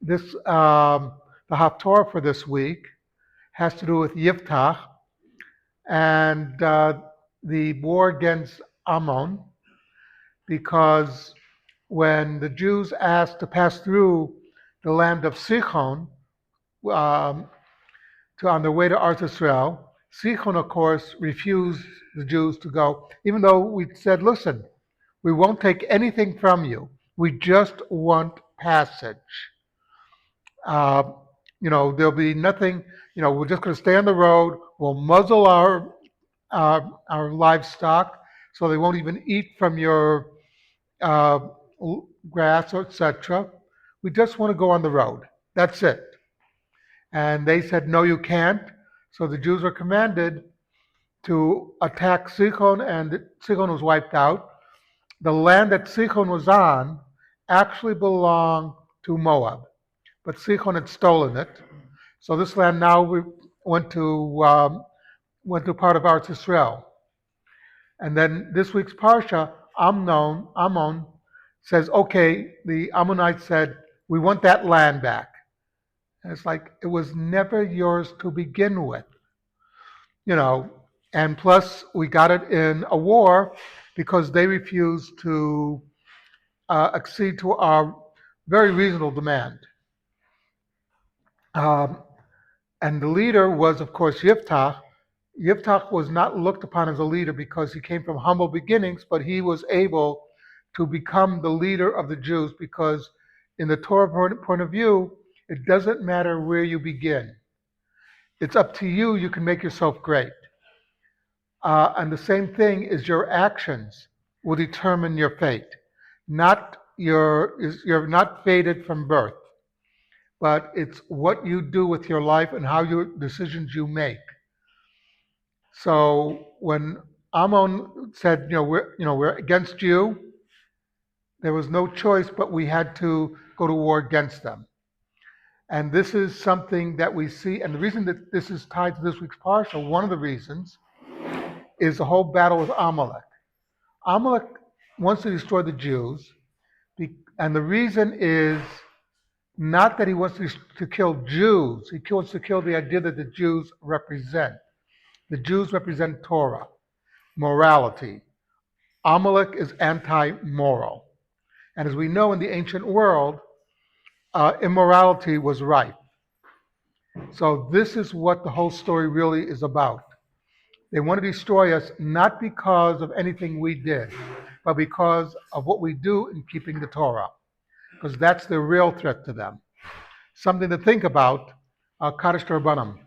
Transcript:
this the Haftorah for this week has to do with Yiftach and the war against Ammon, because when the Jews asked to pass through the land of Sichon um, on their way to Eretz Israel, Sichon, of course, refused the Jews to go, even though we said, listen, we won't take anything from you. We just want passage. Uh, there'll be nothing, we're just going to stay on the road. We'll muzzle our livestock so they won't even eat from your uh, grass, etc. We just want to go on the road. That's it. And they said, no, you can't. So the Jews were commanded to attack Sichon, and Sichon was wiped out. The land that Sichon was on actually belonged to Moab, but Sichon had stolen it. So this land now went to part of Eretz Israel. And then this week's parsha, Ammon says, okay, the Ammonites said, we want that land back. And it's like, it was never yours to begin with, you know. And plus, we got it in a war because they refused to accede to our very reasonable demand. Um, and the leader was, of course, Yiftach. Yiftach was not looked upon as a leader because he came from humble beginnings, but he was able to become the leader of the Jews because, in the Torah point of view, it doesn't matter where you begin. It's up to you. You can make yourself great. And the same thing is your actions will determine your fate. You're not fated from birth, but it's what you do with your life and how your decisions you make. So when Ammon said, we're against you, there was no choice, but we had to go to war against them. And this is something that we see, and the reason that this is tied to this week's parsha, one of the reasons, is the whole battle with Amalek. Amalek wants to destroy the Jews, and the reason is not that he wants to kill Jews. He wants to kill the idea that the Jews represent. The Jews represent Torah, morality. Amalek is anti-moral. And as we know, in the ancient world, immorality was rife. So this is what the whole story really is about. They want to destroy us not because of anything we did, but because of what we do in keeping the Torah. Because that's the real threat to them. Something to think about. Kaddish Rabbanim.